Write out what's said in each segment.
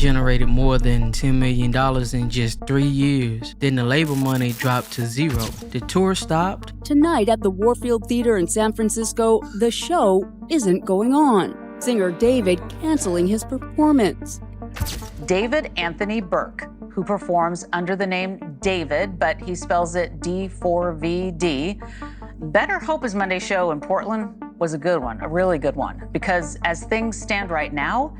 generated more than $10 million in just 3 years. Then the label money dropped to zero. The tour stopped. Tonight at the Warfield Theater in San Francisco, the show isn't going on. Singer David canceling his performance. David Anthony Burke, who performs under the name David, but he spells it D4VD. Better hope his Monday show in Portland was a good one, a really good one, because as things stand right now,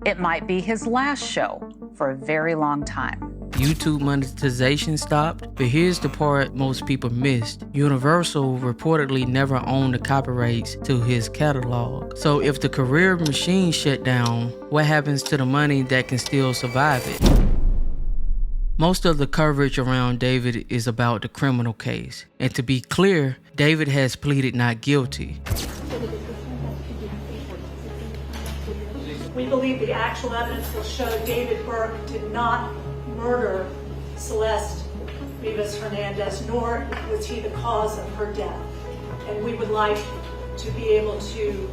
it might be his last show for a very long time. YouTube monetization stopped, but here's the part most people missed. Universal reportedly never owned the copyrights to his catalog. So if the career machine shut down, what happens to the money that can still survive it? Most of the coverage around David is about the criminal case. And to be clear, David has pleaded not guilty. We believe the actual evidence will show David Burke did not murder Celeste Rivas Hernandez, nor was he the cause of her death. And we would like to be able to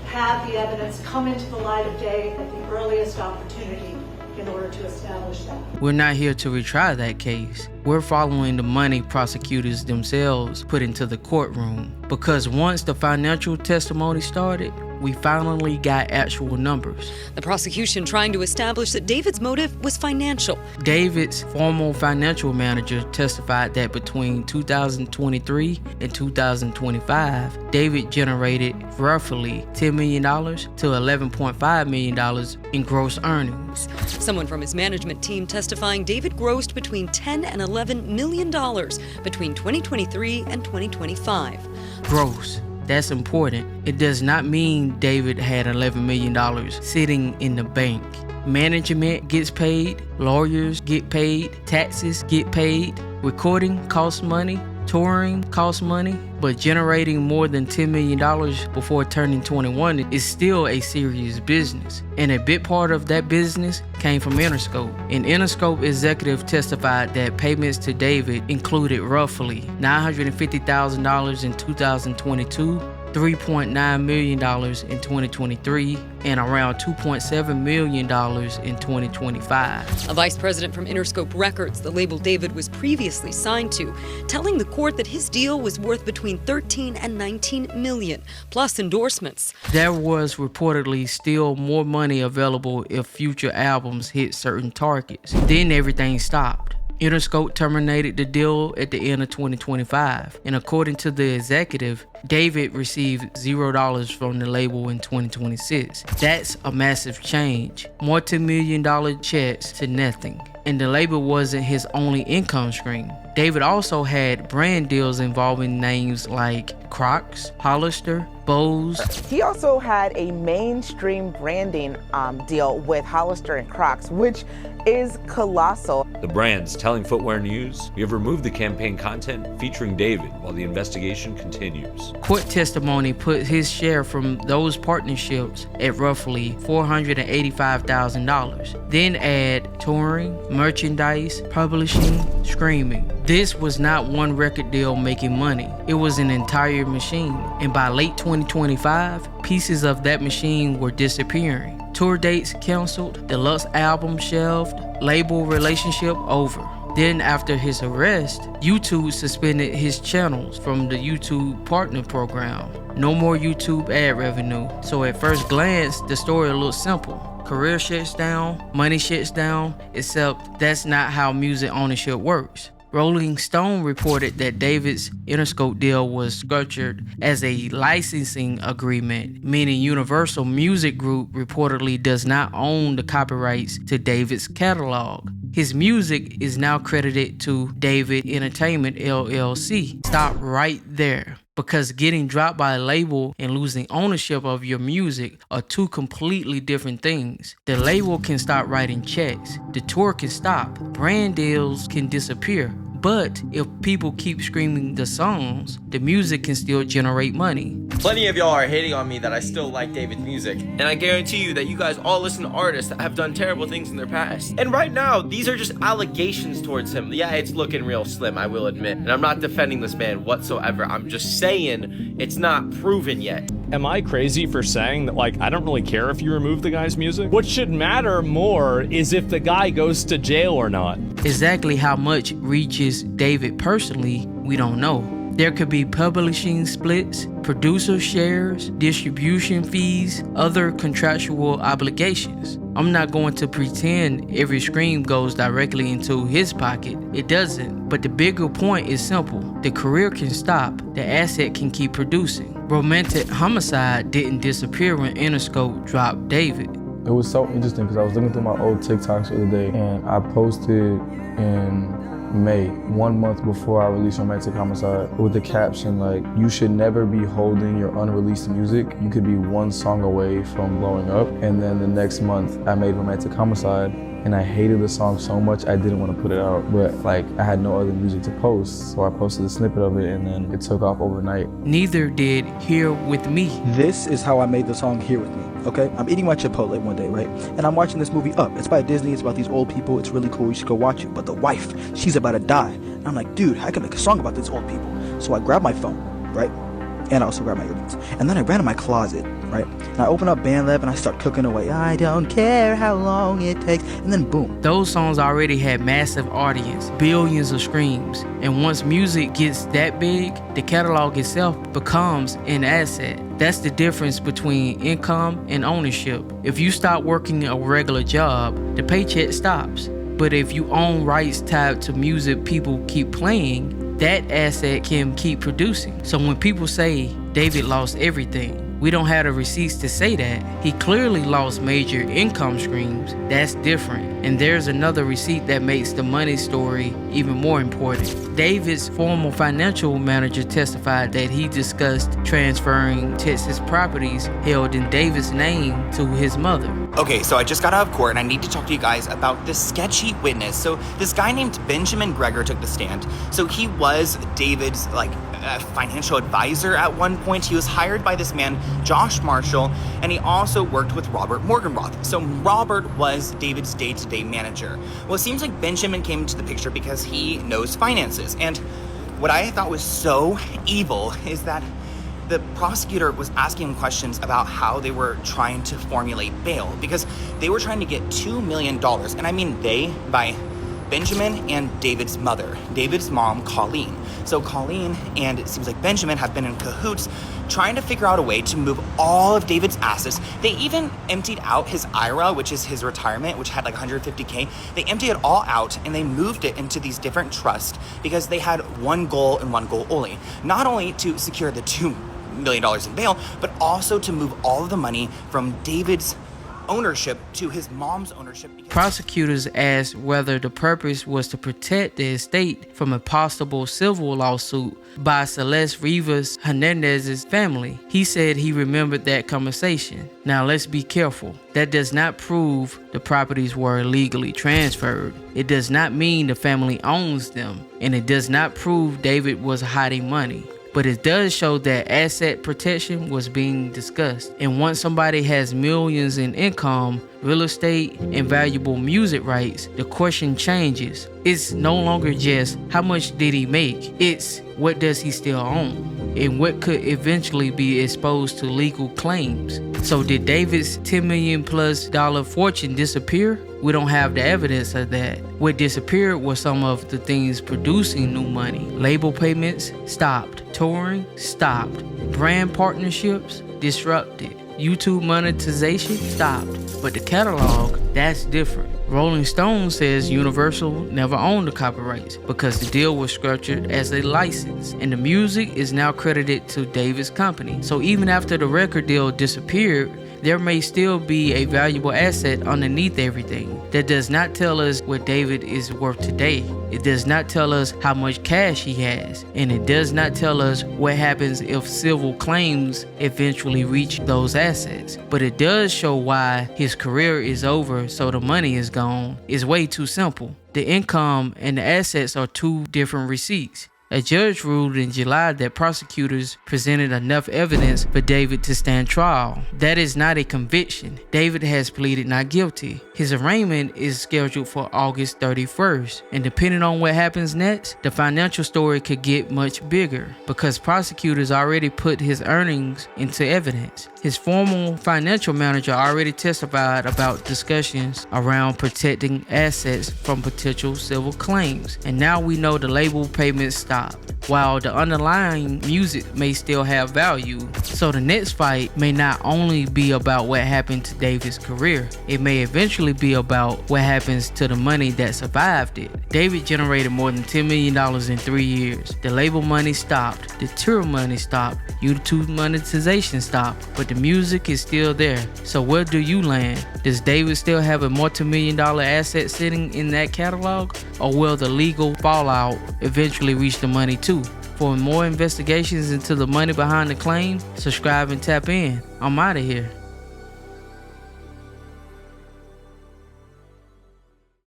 have the evidence come into the light of day at the earliest opportunity in order to establish that. We're not here to retry that case. We're following the money prosecutors themselves put into the courtroom. Because once the financial testimony started, we finally got actual numbers. The prosecution trying to establish that David's motive was financial. David's former financial manager testified that between 2023 and 2025, David generated roughly $10 million to $11.5 million in gross earnings. Someone from his management team testifying David grossed between $10 and $11 million between 2023 and 2025. Gross. That's important. It does not mean David had $11 million sitting in the bank. Management gets paid, lawyers get paid, taxes get paid, recording costs money, touring costs money, but generating more than $10 million before turning 21 is still a serious business. And a big part of that business came from Interscope. An Interscope executive testified that payments to David included roughly $950,000 in 2022, $3.9 million in 2023, and around $2.7 million in 2025. A vice president from Interscope Records, the label David was previously signed to, telling the court that his deal was worth between 13 and 19 million, plus endorsements. There was reportedly still more money available if future albums hit certain targets. Then everything stopped. Interscope terminated the deal at the end of 2025, and according to the executive, David received $0 from the label in 2026. That's a massive change. Multi-million-dollar checks to nothing. And the label wasn't his only income stream. David also had brand deals involving names like Crocs, Hollister, Bose. He also had a mainstream branding deal with Hollister and Crocs, which is colossal. The brands telling Footwear News, we have removed the campaign content featuring David while the investigation continues. Court testimony put his share from those partnerships at roughly $485,000. Then add touring, merchandise, publishing, streaming. This was not one record deal making money. It was an entire machine. And by late 2025, pieces of that machine were disappearing. Tour dates canceled, deluxe album shelved, label relationship over. Then after his arrest, YouTube suspended his channels from the YouTube Partner Program. No more YouTube ad revenue. So at first glance, the story looks simple. Career shuts down, money shuts down, except that's not how music ownership works. Rolling Stone reported that David's Interscope deal was structured as a licensing agreement, meaning Universal Music Group reportedly does not own the copyrights to David's catalog. His music is now credited to David Entertainment LLC. Stop right there. Because getting dropped by a label and losing ownership of your music are two completely different things. The label can stop writing checks. The tour can stop. Brand deals can disappear. But if people keep screaming the songs, the music can still generate money. Plenty of y'all are hating on me that I still like David's music. And I guarantee you that you guys all listen to artists that have done terrible things in their past. And right now, these are just allegations towards him. Yeah, it's looking real slim, I will admit. And I'm not defending this man whatsoever. I'm just saying it's not proven yet. Am I crazy for saying that, like, I don't really care if you remove the guy's music? What should matter more is if the guy goes to jail or not. Exactly how much reaches David personally, we don't know. There could be publishing splits, producer shares, distribution fees, other contractual obligations. I'm not going to pretend every stream goes directly into his pocket. It doesn't. But the bigger point is simple. The career can stop. The asset can keep producing. Romantic Homicide didn't disappear when Interscope dropped David. It was so interesting because I was looking through my old TikToks the other day, and I posted in May, 1 month before I released Romantic Homicide, with the caption like, you should never be holding your unreleased music. You could be one song away from blowing up. And then the next month I made Romantic Homicide, and I hated the song so much I didn't want to put it out, but like I had no other music to post, so I posted a snippet of it and then it took off overnight. Neither did Here With Me. This is how I made the song Here With Me. Okay, I'm eating my Chipotle one day, right? And I'm watching this movie Up. It's by Disney, it's about these old people, it's really cool, you should go watch it. But the wife, she's about to die. And I'm like, dude, I can make a song about these old people. So I grabbed my phone, right? And I also grabbed my earbuds. And then I ran to my closet, right? And I open up BandLab and I start cooking away. I don't care how long it takes. And then boom. Those songs already had massive audience, billions of streams. And once music gets that big, the catalog itself becomes an asset. That's the difference between income and ownership. If you stop working a regular job, the paycheck stops. But if you own rights tied to music people keep playing, that asset can keep producing. So when people say David lost everything, we don't have the receipts to say that. He clearly lost major income streams. That's different. And there's another receipt that makes the money story even more important. David's former financial manager testified that he discussed transferring Texas properties held in David's name to his mother. Okay, so I just got out of court and I need to talk to you guys about this sketchy witness. So this guy named Benjamin Greger took the stand. So he was David's financial advisor at one point. He was hired by this man, Josh Marshall, and he also worked with Robert Morgenroth. So Robert was David's day-to-day manager. Well, it seems like Benjamin came into the picture because he knows finances. And what I thought was so evil is that the prosecutor was asking him questions about how they were trying to formulate bail, because they were trying to get $2 million. And I mean they by Benjamin and David's mother, David's mom, Colleen. So Colleen and it seems like Benjamin have been in cahoots trying to figure out a way to move all of David's assets. They even emptied out his IRA, which is his retirement, which had like $150K. They emptied it all out and they moved it into these different trusts because they had one goal and one goal only. Not only to secure the $2 million in bail, but also to move all of the money from David's ownership to his mom's ownership. Prosecutors asked whether the purpose was to protect the estate from a possible civil lawsuit by Celeste Rivas Hernandez's family. He said he remembered that conversation. Now let's be careful. That does not prove the properties were illegally transferred. It does not mean the family owns them, and it does not prove David was hiding money. But it does show that asset protection was being discussed. And once somebody has millions in income, real estate, and valuable music rights, the question changes. It's no longer just how much did he make? It's what does he still own? And what could eventually be exposed to legal claims. So did David's $10 million plus fortune disappear? We don't have the evidence of that. What disappeared was some of the things producing new money. Label payments stopped. Touring stopped. Brand partnerships disrupted. YouTube monetization stopped. But the catalog, that's different. Rolling Stone says Universal never owned the copyrights because the deal was structured as a license, and the music is now credited to David's company. So even after the record deal disappeared, there may still be a valuable asset underneath everything. That does not tell us what David is worth today. It does not tell us how much cash he has. And it does not tell us what happens if civil claims eventually reach those assets. But it does show why his career is over, so the money is gone. It's way too simple. The income and the assets are two different receipts. A judge ruled in July that prosecutors presented enough evidence for David to stand trial. That is not a conviction. David has pleaded not guilty. His arraignment is scheduled for August 31st, and depending on what happens next, the financial story could get much bigger because prosecutors already put his earnings into evidence. His former financial manager already testified about discussions around protecting assets from potential civil claims, and now we know the label payments stopped, while the underlying music may still have value. So the next fight may not only be about what happened to David's career, it may eventually be about what happens to the money that survived it. David generated more than $10 million in 3 years. The label money stopped, the tour money stopped, YouTube monetization stopped, but the music is still there. So where do you land? Does David still have a multi-million-dollar asset sitting in that catalog? Or will the legal fallout eventually reach the money too? For more investigations into the money behind the claim, subscribe and tap in. I'm out of here.